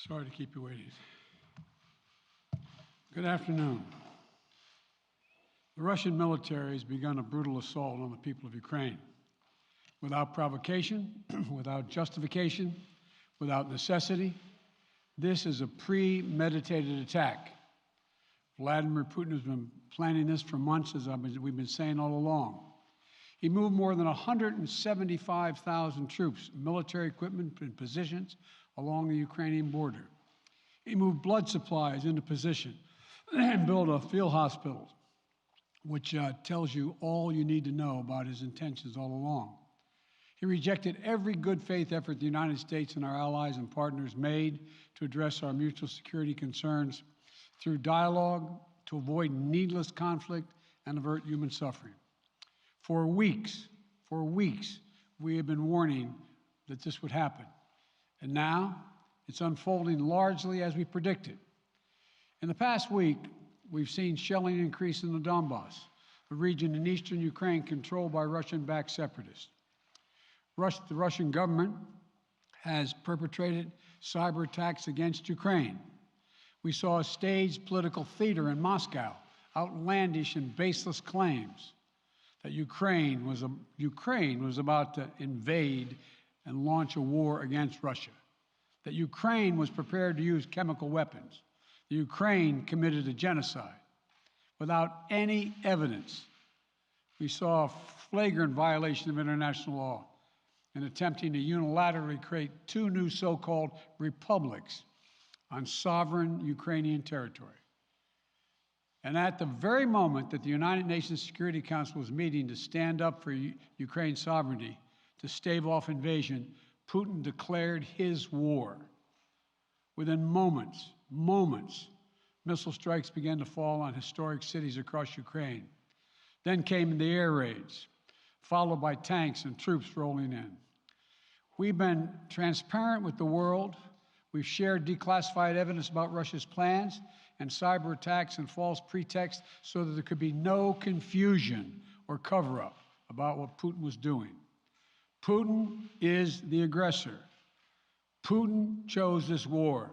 Sorry to keep you waiting. Good afternoon. The Russian military has begun a brutal assault on the people of Ukraine. Without provocation, without justification, without necessity, this is a premeditated attack. Vladimir Putin has been planning this for months, as we've been saying all along. He moved more than 175,000 troops, military equipment, and positions along the Ukrainian border. He moved blood supplies into position and built a field hospital, which tells you all you need to know about his intentions all along. He rejected every good faith effort the United States and our allies and partners made to address our mutual security concerns through dialogue to avoid needless conflict and avert human suffering. For weeks, we have been warning that this would happen. And now it's unfolding largely as we predicted. In the past week, we've seen shelling increase in the Donbass, a region in eastern Ukraine controlled by Russian-backed separatists. The Russian government has perpetrated cyber attacks against Ukraine. We saw a staged political theater in Moscow, outlandish and baseless claims that Ukraine was about to invade and launch a war against Russia, that Ukraine was prepared to use chemical weapons, that Ukraine committed a genocide. Without any evidence, we saw a flagrant violation of international law in attempting to unilaterally create two new so-called republics on sovereign Ukrainian territory. And at the very moment that the United Nations Security Council was meeting to stand up for Ukraine's sovereignty, to stave off invasion, Putin declared his war. Within moments, missile strikes began to fall on historic cities across Ukraine. Then came the air raids, followed by tanks and troops rolling in. We've been transparent with the world. We've shared declassified evidence about Russia's plans and cyber attacks and false pretexts so that there could be no confusion or cover-up about what Putin was doing. Putin is the aggressor. Putin chose this war,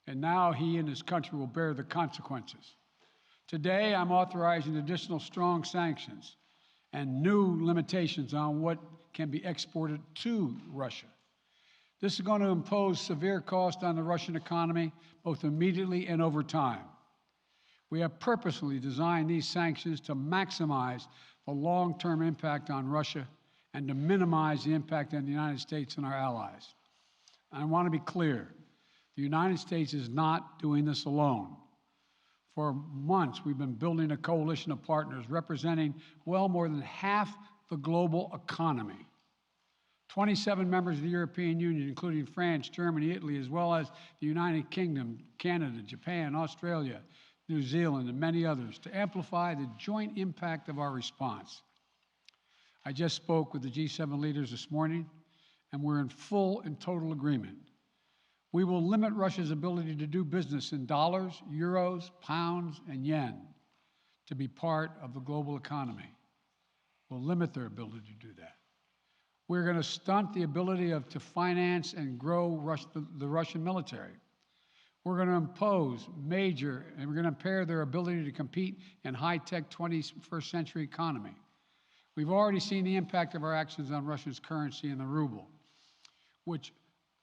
and now he and his country will bear the consequences. Today, I'm authorizing additional strong sanctions and new limitations on what can be exported to Russia. This is going to impose severe cost on the Russian economy, both immediately and over time. We have purposely designed these sanctions to maximize the long-term impact on Russia and to minimize the impact on the United States and our allies. And I want to be clear, the United States is not doing this alone. For months, we've been building a coalition of partners representing well more than half the global economy. 27 members of the European Union, including France, Germany, Italy, as well as the United Kingdom, Canada, Japan, Australia, New Zealand, and many others, to amplify the joint impact of our response. I just spoke with the G7 leaders this morning, and we're in full and total agreement. We will limit Russia's ability to do business in dollars, euros, pounds, and yen to be part of the global economy. We'll limit their ability to do that. We're going to stunt the ability to finance and grow the Russian military. We're going to impose and we're going to impair their ability to compete in high-tech 21st century economy. We've already seen the impact of our actions on Russia's currency and the ruble, which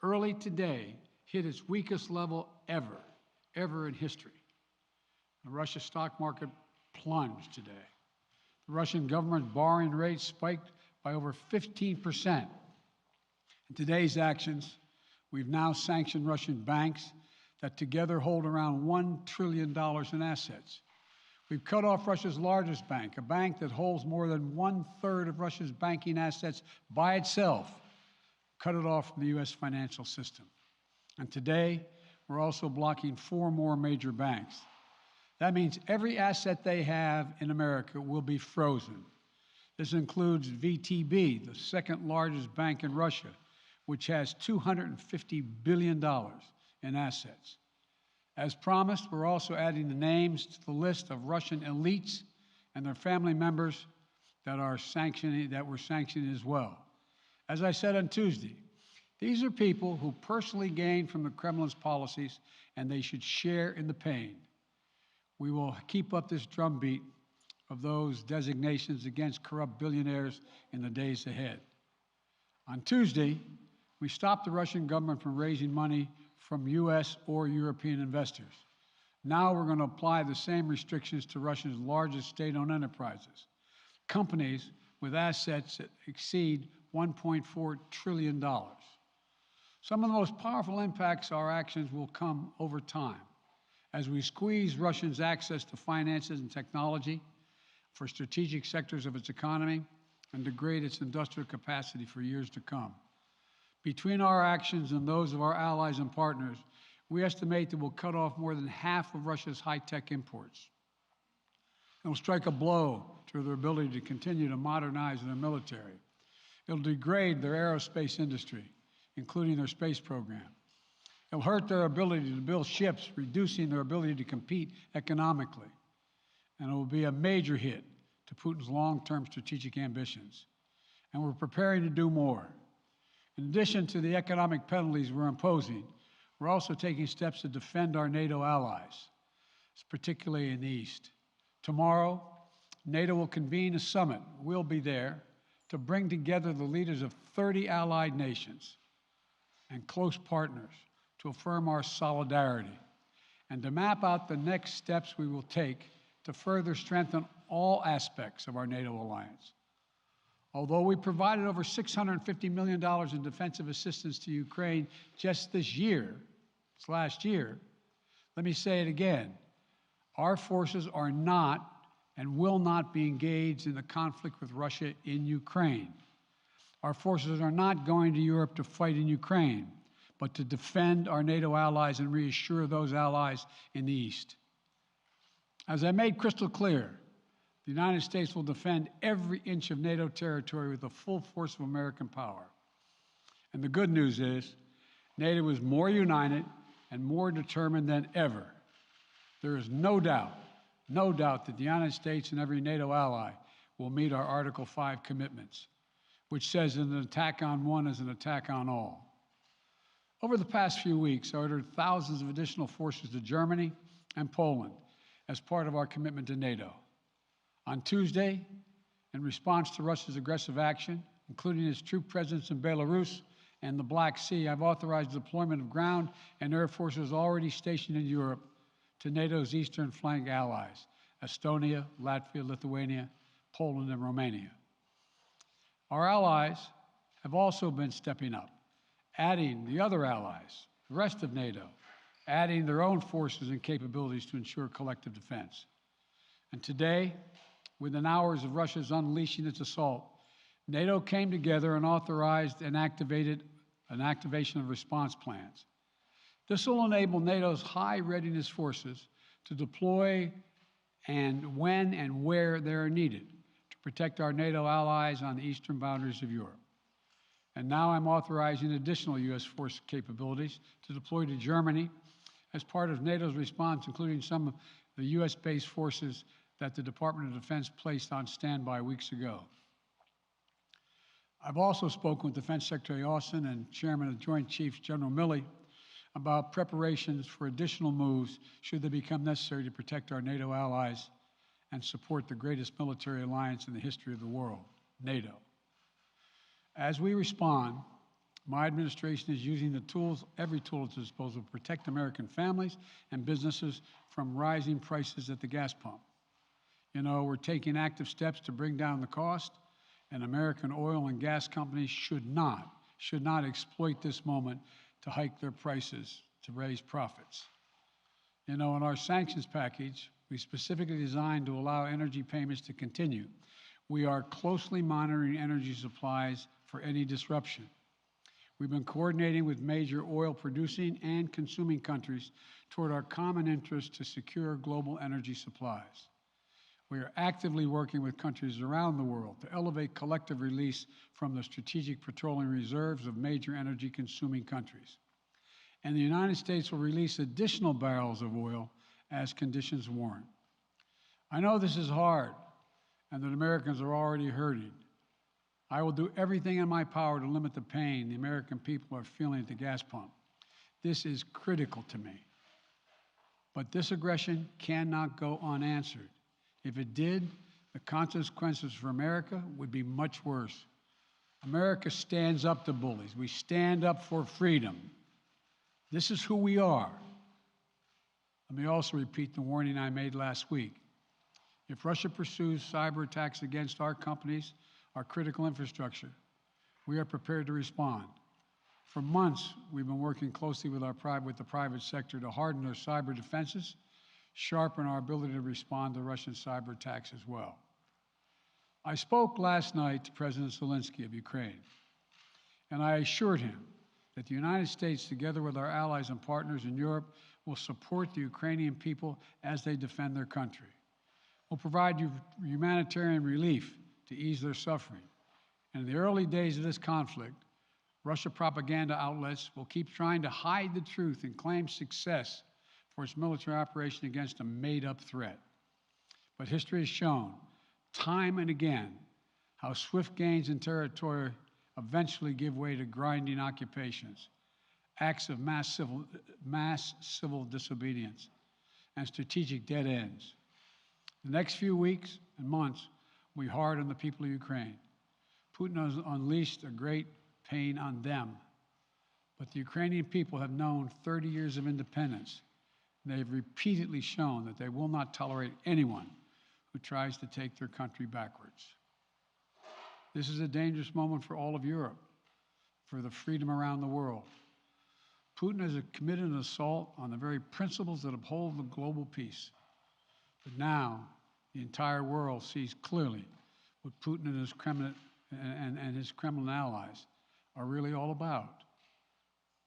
early today hit its weakest level ever in history. The Russia stock market plunged today. The Russian government borrowing rate spiked by over 15%. In today's actions, we've now sanctioned Russian banks that together hold around $1 trillion in assets. We've cut off Russia's largest bank, a bank that holds more than 1/3 of Russia's banking assets by itself, cut it off from the U.S. financial system. And today, we're also blocking 4 more major banks. That means every asset they have in America will be frozen. This includes VTB, the second largest bank in Russia, which has $250 billion in assets. As promised, we're also adding the names to the list of Russian elites and their family members that we're sanctioning as well. As I said on Tuesday, These are people who personally gain from the Kremlin's policies, and they should share in the pain. We will keep up this drumbeat of those designations against corrupt billionaires in the days ahead. On Tuesday, we stopped the Russian government from raising money from U.S. or European investors. Now we're going to apply the same restrictions to Russia's largest state-owned enterprises, companies with assets that exceed $1.4 trillion. Some of the most powerful impacts of our actions will come over time as we squeeze Russia's access to finances and technology for strategic sectors of its economy and degrade its industrial capacity for years to come. Between our actions and those of our allies and partners, we estimate that we'll cut off more than half of Russia's high-tech imports. It will strike a blow to their ability to continue to modernize their military. It will degrade their aerospace industry, including their space program. It will hurt their ability to build ships, reducing their ability to compete economically. And it will be a major hit to Putin's long-term strategic ambitions. And we're preparing to do more. In addition to the economic penalties we're imposing, we're also taking steps to defend our NATO allies, particularly in the East. Tomorrow, NATO will convene a summit. We'll be there to bring together the leaders of 30 allied nations and close partners to affirm our solidarity and to map out the next steps we will take to further strengthen all aspects of our NATO alliance. Although we provided over $650 million in defensive assistance to Ukraine just this last year, let me say it again. Our forces are not and will not be engaged in the conflict with Russia in Ukraine. Our forces are not going to Europe to fight in Ukraine, but to defend our NATO allies and reassure those allies in the East. As I made crystal clear, the United States will defend every inch of NATO territory with the full force of American power. And the good news is, NATO is more united and more determined than ever. There is no doubt that the United States and every NATO ally will meet our Article 5 commitments, which says that an attack on one is an attack on all. Over the past few weeks, I ordered thousands of additional forces to Germany and Poland as part of our commitment to NATO. On Tuesday, in response to Russia's aggressive action, including its troop presence in Belarus and the Black Sea, I've authorized the deployment of ground and air forces already stationed in Europe to NATO's eastern flank allies, Estonia, Latvia, Lithuania, Poland, and Romania. Our allies have also been stepping up, adding the other allies, the rest of NATO, adding their own forces and capabilities to ensure collective defense. And today, within hours of Russia's unleashing its assault, NATO came together and authorized and activated an activation of response plans. This will enable NATO's high readiness forces to deploy and when and where they are needed to protect our NATO allies on the eastern boundaries of Europe. And now I'm authorizing additional U.S. force capabilities to deploy to Germany as part of NATO's response, including some of the U.S.-based forces that the Department of Defense placed on standby weeks ago. I've also spoken with Defense Secretary Austin and Chairman of the Joint Chiefs, General Milley, about preparations for additional moves should they become necessary to protect our NATO allies and support the greatest military alliance in the history of the world, NATO. As we respond, my administration is using the tools, every tool at its disposal to protect American families and businesses from rising prices at the gas pump. You know, we're taking active steps to bring down the cost, and American oil and gas companies should not exploit this moment to hike their prices to raise profits. You know, in our sanctions package, we specifically designed to allow energy payments to continue. We are closely monitoring energy supplies for any disruption. We've been coordinating with major oil producing and consuming countries toward our common interest to secure global energy supplies. We are actively working with countries around the world to elevate collective release from the strategic petroleum reserves of major energy consuming countries. And the United States will release additional barrels of oil as conditions warrant. I know this is hard and that Americans are already hurting, I will do everything in my power to limit the pain the American people are feeling at the gas pump. This is critical to me. But this aggression cannot go unanswered. If it did, the consequences for America would be much worse. America stands up to bullies. We stand up for freedom. This is who we are. Let me also repeat the warning I made last week. If Russia pursues cyber attacks against our companies, our critical infrastructure, we are prepared to respond. For months, we've been working closely with the private sector to harden our cyber defenses, sharpen our ability to respond to Russian cyber attacks as well. I spoke last night to President Zelensky of Ukraine, and I assured him that the United States, together with our allies and partners in Europe, will support the Ukrainian people as they defend their country. We'll provide humanitarian relief to ease their suffering. And in the early days of this conflict, Russia propaganda outlets will keep trying to hide the truth and claim success for its military operation against a made-up threat. But history has shown, time and again, how swift gains in territory eventually give way to grinding occupations, acts of mass civil disobedience, and strategic dead ends. The next few weeks and months will be hard on the people of Ukraine. Putin has unleashed a great pain on them, but the Ukrainian people have known 30 years of independence. They have repeatedly shown that they will not tolerate anyone who tries to take their country backwards. This is a dangerous moment for all of Europe, for the freedom around the world. Putin has committed an assault on the very principles that uphold the global peace. But now, the entire world sees clearly what Putin and his Kremlin allies are really all about.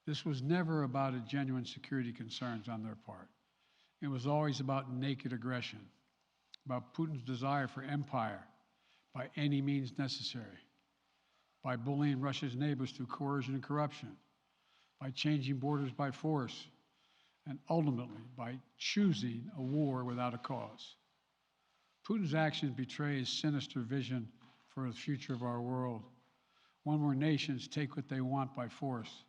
This was never about a genuine security concerns on their part. It was always about naked aggression, about Putin's desire for empire by any means necessary, by bullying Russia's neighbors through coercion and corruption, by changing borders by force, and ultimately by choosing a war without a cause. Putin's actions betray his sinister vision for the future of our world, one where nations take what they want by force.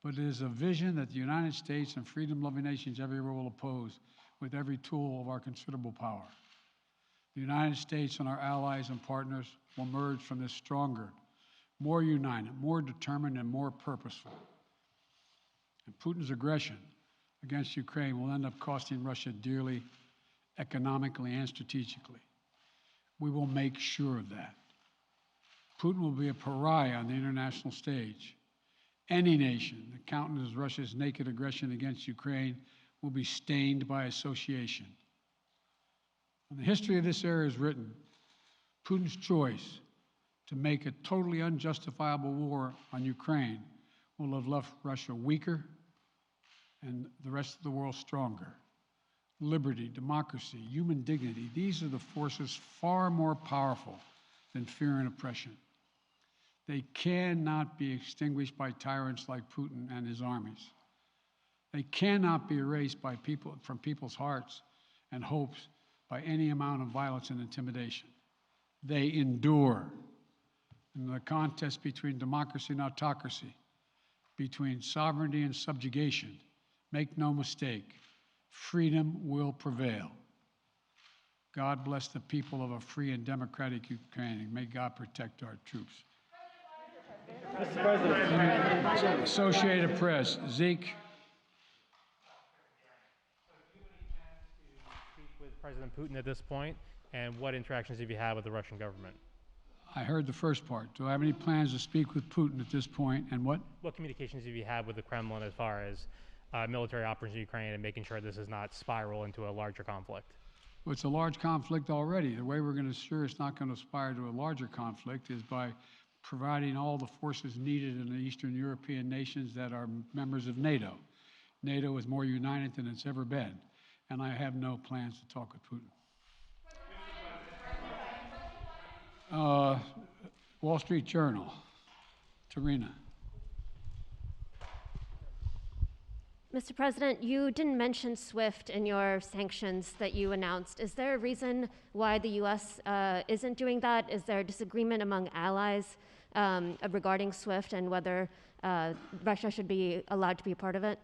But it is a vision that the United States and freedom-loving nations everywhere will oppose with every tool of our considerable power. The United States and our allies and partners will emerge from this stronger, more united, more determined, and more purposeful. And Putin's aggression against Ukraine will end up costing Russia dearly, economically and strategically. We will make sure of that. Putin will be a pariah on the international stage. Any nation that countenances Russia's naked aggression against Ukraine will be stained by association. When the history of this era is written, Putin's choice to make a totally unjustifiable war on Ukraine will have left Russia weaker and the rest of the world stronger. Liberty, democracy, human dignity, these are the forces far more powerful than fear and oppression. They cannot be extinguished by tyrants like Putin and his armies. They cannot be erased from people's hearts and hopes by any amount of violence and intimidation. They endure. In the contest between democracy and autocracy, between sovereignty and subjugation, make no mistake, freedom will prevail. God bless the people of a free and democratic Ukraine, and may God protect our troops. Mr. President. Associated Press, Zeke. Speak with President Putin at this point, and what interactions have you had with the Russian government? I heard the first part. Do I have any plans to speak with Putin at this point, and what? What communications have you had with the Kremlin as far as military operations in Ukraine and making sure this does not spiral into a larger conflict? Well, it's a large conflict already. The way we're going to ensure it's not going to aspire to a larger conflict is by providing all the forces needed in the Eastern European nations that are members of NATO. NATO is more united than it's ever been, and I have no plans to talk with Putin. Wall Street Journal, Tarina. Mr. President, you didn't mention SWIFT in your sanctions that you announced. Is there a reason why the U.S. Isn't doing that? Is there a disagreement among allies regarding SWIFT and whether Russia should be allowed to be a part of it?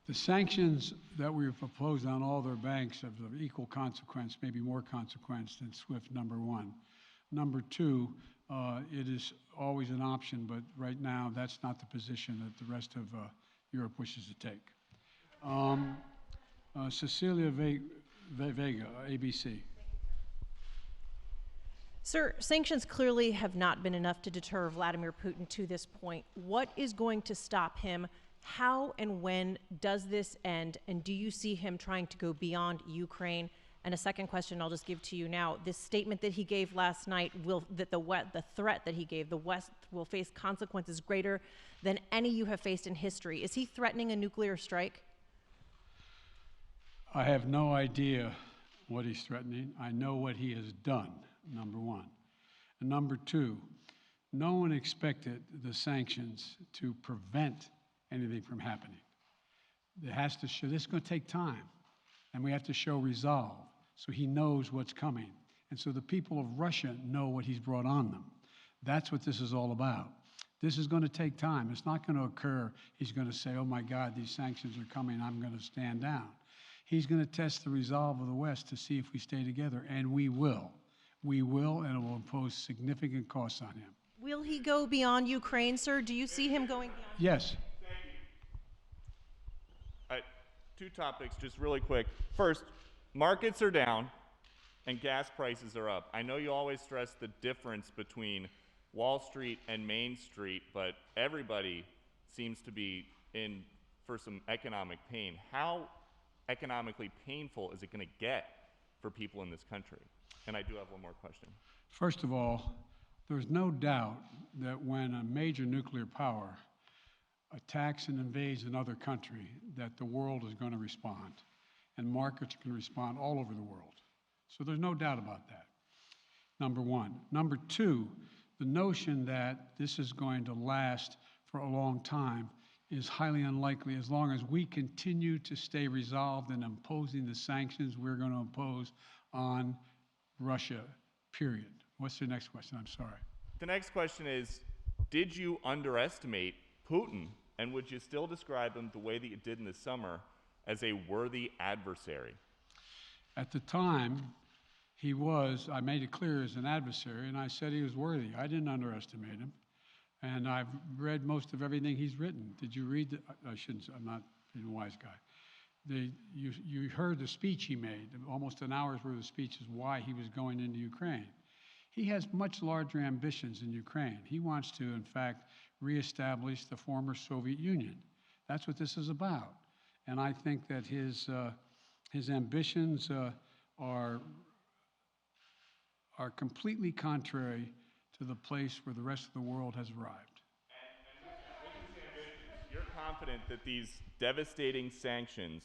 The sanctions that we've proposed on all their banks are of equal consequence, maybe more consequence than SWIFT, number one. Number two, it is always an option, but right now that's not the position that the rest of Europe wishes to take. Cecilia Vega, ABC. Sir, sanctions clearly have not been enough to deter Vladimir Putin to this point. What is going to stop him? How and when does this end? And do you see him trying to go beyond Ukraine? And a second question I'll just give to you now. This statement that he gave last night, the threat that he gave, the West will face consequences greater than any you have faced in history. Is he threatening a nuclear strike? I have no idea what he's threatening. I know what he has done, number one. And number two, no one expected the sanctions to prevent anything from happening. It has to show, this is going to take time, and we have to show resolve so he knows what's coming. And so the people of Russia know what he's brought on them. That's what this is all about. This is going to take time. It's not going to occur, he's going to say, oh my God, these sanctions are coming, I'm going to stand down. He's going to test the resolve of the West to see if we stay together, and we will. We will, and it will impose significant costs on him. Will he go beyond Ukraine, sir? Do you see him going beyond? Yes. Two topics, just really quick. First, markets are down and gas prices are up. I know you always stress the difference between Wall Street and Main Street, but everybody seems to be in for some economic pain. How economically painful is it going to get for people in this country? And I do have one more question. First of all, there's no doubt that when a major nuclear power attacks and invades another country, that the world is going to respond, and markets can respond all over the world. So there's no doubt about that, number one. Number two, the notion that this is going to last for a long time is highly unlikely as long as we continue to stay resolved in imposing the sanctions we're going to impose on Russia, period. What's the next question? I'm sorry. The next question is, did you underestimate Putin, and would you still describe him the way that you did in the summer as a worthy adversary? At the time, he was, I made it clear, as an adversary, and I said he was worthy. I didn't underestimate him. And I've read most of everything he's written. Did you read? I shouldn't. I'm not being a wise guy. You heard the speech he made. Almost an hour's worth of speech is why he was going into Ukraine. He has much larger ambitions in Ukraine. He wants to, in fact, reestablish the former Soviet Union. That's what this is about. And I think that his ambitions are completely contrary to the place where the rest of the world has arrived. And with these ambitions, you're confident that these devastating sanctions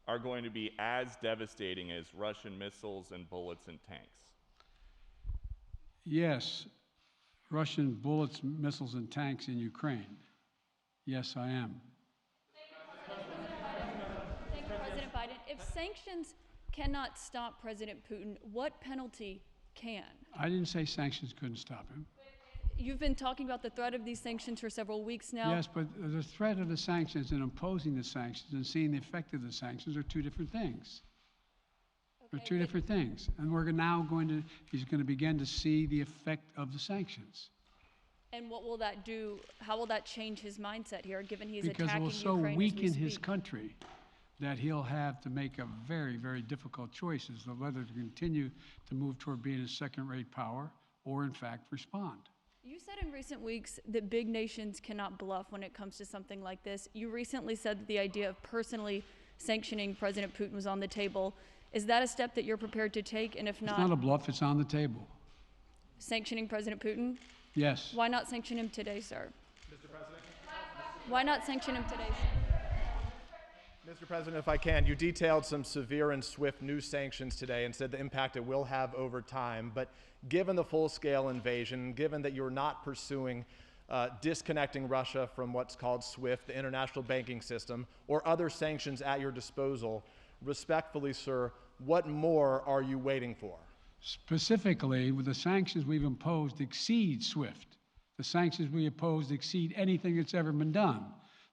are going to be as devastating as Russian missiles and bullets and tanks? Yes, Russian bullets, missiles, and tanks in Ukraine. Yes, I am. Thank you, President Biden. If sanctions cannot stop President Putin, what penalty can? I didn't say sanctions couldn't stop him. You've been talking about the threat of these sanctions for several weeks now. Yes, but the threat of the sanctions and imposing the sanctions and seeing the effect of the sanctions are two different things. They're two different things. And he's going to begin to see the effect of the sanctions. And what will that do? How will that change his mindset here, given he's Because it attacking will so Ukraine as we weaken his speak? country that he'll have to make a very, very difficult choice as to whether to continue to move toward being a second-rate power or, in fact, respond. You said in recent weeks that big nations cannot bluff when it comes to something like this. You recently said that the idea of personally sanctioning President Putin was on the table. Is that a step that you're prepared to take? And if not, It's not a bluff, it's on the table. sanctioning President Putin? Yes. Why not sanction him today, sir? Mr. President? Why not sanction him today, sir? Mr. President, if I can, you detailed some severe and swift new sanctions today and said the impact it will have over time. But given the full-scale invasion, given that you're not pursuing disconnecting Russia from what's called SWIFT, the international banking system, or other sanctions at your disposal. Respectfully, sir, what more are you waiting for? Specifically, with the sanctions we've imposed exceed SWIFT. The sanctions we imposed exceed anything that's ever been done.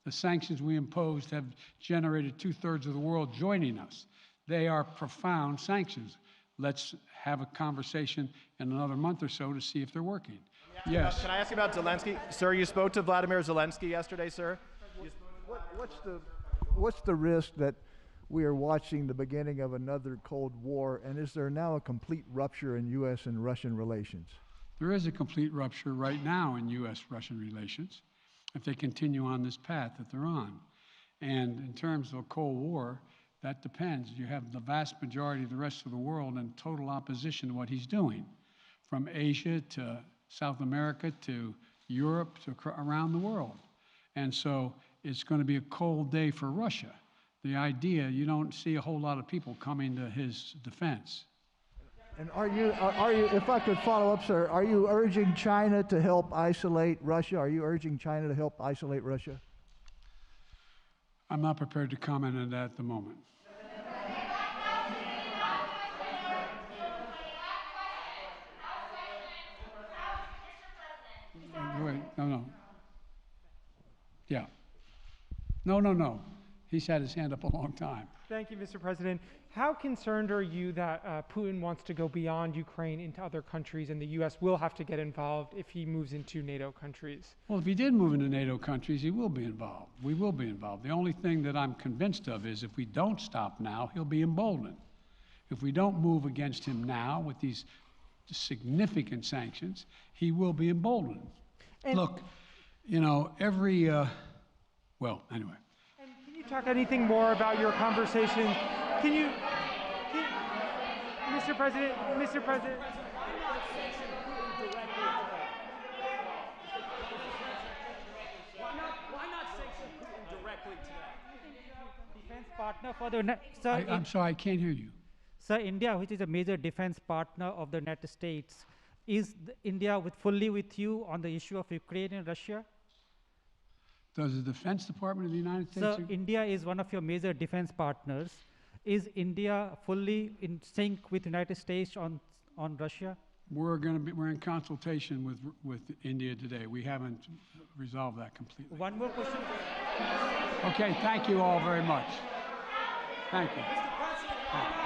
The sanctions we imposed have generated 2/3 of the world joining us. They are profound sanctions. Let's have a conversation in another month or so to see if they're working. Yes. Can I ask you about Zelensky? Sir, you spoke to Vladimir Zelensky yesterday, sir? What's the risk that we are watching the beginning of another Cold War, and is there now a complete rupture in U.S. and Russian relations? There is a complete rupture right now in U.S.-Russian relations if they continue on this path that they're on. And in terms of a Cold War, that depends. You have the vast majority of the rest of the world in total opposition to what he's doing, from Asia to South America to Europe to around the world. And so it's going to be a cold day for Russia. The idea, you don't see a whole lot of people coming to his defense. And are you, if I could follow up, sir, are you urging China to help isolate Russia? Are you urging China to help isolate Russia? I'm not prepared to comment on that at the moment. Wait, no. Yeah. No. He's had his hand up a long time. Thank you, Mr. President. How concerned are you that Putin wants to go beyond Ukraine into other countries, and the U.S. will have to get involved if he moves into NATO countries? Well, if he did move into NATO countries, he will be involved. We will be involved. The only thing that I'm convinced of is if we don't stop now, he'll be emboldened. If we don't move against him now with these significant sanctions, he will be emboldened. And look, you know, well, anyway. And can you talk anything more about your conversation? Mr. President. Why not sanction Putin directly today? Defense partner for the sir. I'm sorry, I can't hear you. Sir, India, which is a major defense partner of the United States, is India fully with you on the issue of Ukraine and Russia? Does the Defense Department of the United States? So India is one of your major defense partners. Is India fully in sync with the United States on Russia? We're in consultation with India today. We haven't resolved that completely. One more question. Okay, thank you all very much. Thank you. Mr. President,